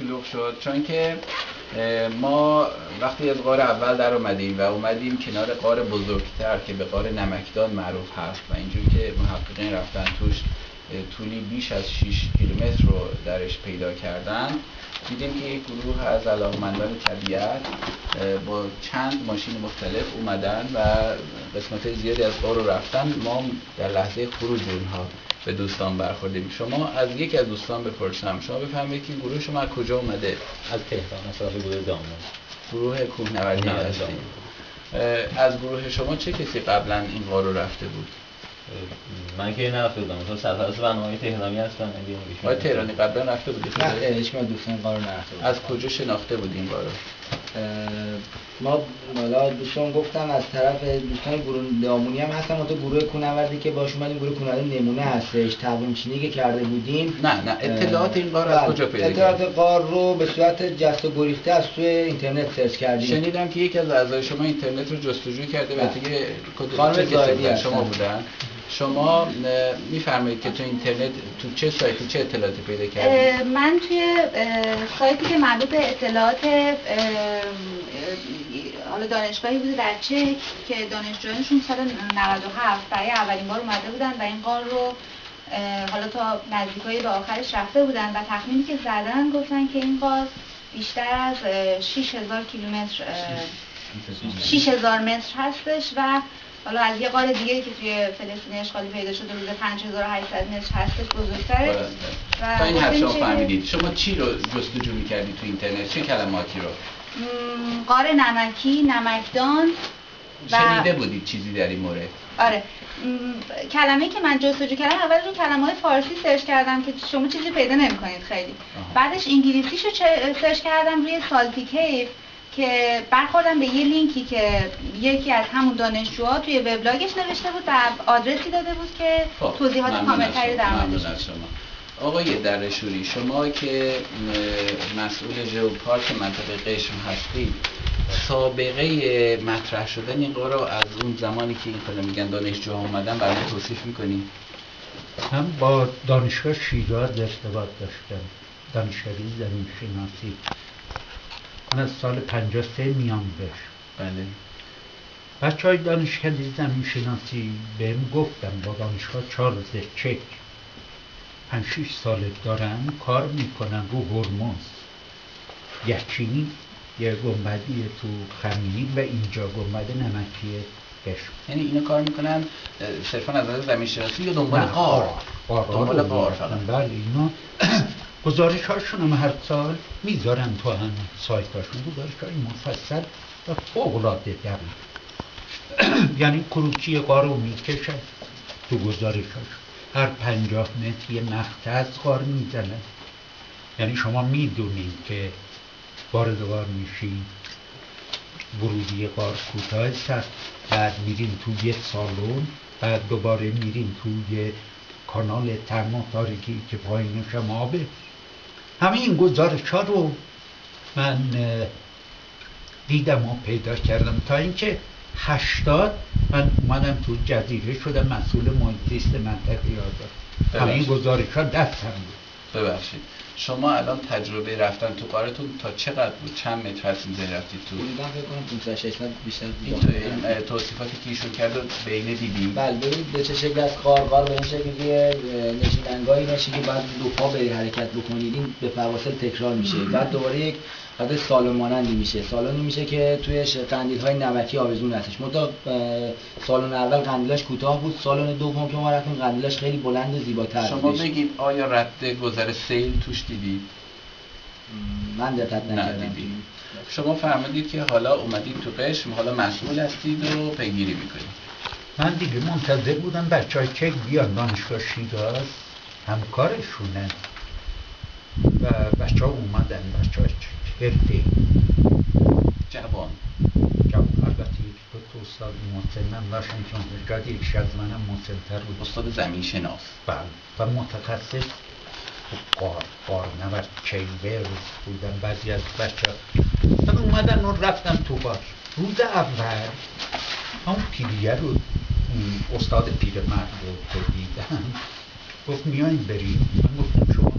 شلوغ شد؟ چون که ما وقتی از غار اول در اومدیم کنار غار بزرگتر که به غار نمکدان معروف هست و اینجوری که محققین رفتن توش طولی بیش از 6 کیلومتر رو درش پیدا کردن، دیدیم که یک گروه از علاقمندان طبیعت با چند ماشین مختلف اومدن و قسمت زیادی از غار رو رفتن. ما در لحظه خروج اونها به دوستان برخوردیم. شما از یکی از دوستان بپرسم، شما بفرمایید که گروه شما از کجا اومده؟ از تهران، از طرف گروه دامن. گروه کوهنوردی هستید. از گروه شما چه کسی قبلا این غار رو رفته بود؟ من که نرفته بودم، مثلا سرپرست برنامه‌های تهرانی هستن. آقای تهرانی قبلا رفته بودید؟ نه، هیچ من دوستان غار رو نرفته بودم. از کجا شناخته بودین غار رو؟ ما بالا دوستان گفتم از طرف دوستان گروه دامونی هم هستن، تو گروه کوهنوردی که باش اومدیم، گروه کوهنوردی نمونه هستش، تقویم چینی که کرده بودیم. نه اطلاعات این غار از کجا پیدا کردید؟ اطلاعات غار رو به صورت جست و گریخته از توی اینترنت سرچ کردیم. شنیدم که یکی از اعضای شما اینترنت رو جستجو کرده و دیگه خانم زاهدی شما بودن. شما میفرمایید که تو اینترنت تو چه سایتی چه اطلاعاتی پیدا کردید؟ من توی سایتی که مربوط به اطلاعات حالا دانشگاهی بوده در چک که دانشجویانشون سال 97 برای اولین بار اومده بودن و این غار رو حالا تا نزدیکایی به آخرش رفته بودن و تخمینی که زدن گفتن که این غار بیشتر از 6000 کیلومتر 6000 متر هستش و حالا از یه غار دیگه که توی فلسطین اشغالی پیدا شده روز 5800 متر هستش بزرگتره. تا این حد شما فهمیدید. شما چی رو جستجو می‌کردید تو اینترنت؟ چه کلماتی رو؟ غار نمکی، نمکدان و شنیده بودید چیزی در این مورد؟ آره. کلمه‌ای که من جستجو کردم اول رو کلمه‌های فارسی سرچ کردم که شما چیزی پیدا نمی‌کنید خیلی. بعدش انگلیسیشو سرچ کردم روی سالتی کیف که برخوردم به یه لینکی که یکی از همون دانشجوها توی وبلاگش نوشته بود و آدرسی داده بود که توضیحات کامل‌تری در موردش. آقای درشوری، شما که مسئول ژئوپارک منطقه قشم هستید، سابقه مطرح شدن این غار رو از اون زمانی که این کلا میگن دانشجوها اومدن برای توصیف می‌کنید؟ هم با دانشگاه شیراز ارتباط داشتم، دانشکده زمین شناسی. من از سال 53 میام بهش. بله. بچه‌های دانشکده زمین شناسی بهم گفتم با دانشگاه چارلز چک 5-6 ساله دارن کار میکنن رو هرمز. یکی یه گنبدی تو خمیر و اینجا گنبد نمکی قشم. یعنی اینا کار میکنن صرفا از نظر زمین شناسی یا دنبال غار؟ دنبال غار فقط. بله، اینا گزارش هاشون هم هر سال میذارن تو هم سایت هاشون، گزارش های مفصل و فوق‌العاده دقیق. یعنی کروکی غار رو میکشن تو گزارش هاشون، هر 50 متر یه مقطع از غار میزنن. یعنی شما میدونید که وارد غار میشین، ورودی غار کوتاه است، بعد میرین تو یه سالن، بعد دوباره میرین تو یه کانال تنگ و تاریکی که پایینش هم آبه. همه این گزارش ها رو من دیدم و پیدا کردم تا اینکه 80 من اومدم تو جزیره شدم مسئول محیط زیست منطقه آزاد. همه این گزارش ها دستم بود. ببخشید، شما الان تجربه رفتن تو غارتون تا چقدر بود؟ چند متر هست می‌ذارید رفتید تو؟ من فکر کنم 5-6 متر بیشتر بود. این توصیفاتی که ایشون کرد به عینه دیدیم؟ بله، ببینید به چه شکل از غار به این شکل که نشیمنگاهی نشه که بعد دو پا به حرکت بکنید، این به فواصل تکرار میشه. بعد دوباره یک حالت سالن مانندی میشه، سالنی میشه که توی قندیل‌های نمکی آویزون هستش. مدام سالن اول قندیلاش کوتاه بود، سالن دوم که ما رفتیم قندیلاش خیلی بلند و زیباتر بود. شما بگید آیا رد گذر سیل توش دیدید؟ من دقت نکردم. شما فرمودید که حالا اومدید تو قشم، حالا مسئول هستید و پیگیری میکنید. من دیگه منتظر بودم بچهای چک بیان دانشگاه شیراز، همکارشونه و بچه‌ها اومدن، بچه‌های حرفه‌ای جوان. البته تو استاد محسن هم داشتن چون شاید یکیش از منم محسن‌تر بود، استاد زمین شناس. بله، و متخصص غار نورد چیلبرز بودن بعضی از بچه‌ها. من اومدن و رفتم تو غار. روز اول همون پیریه رو استاد پیرمرد رو دیدم، گفت میاییم بریم. من گفتم شما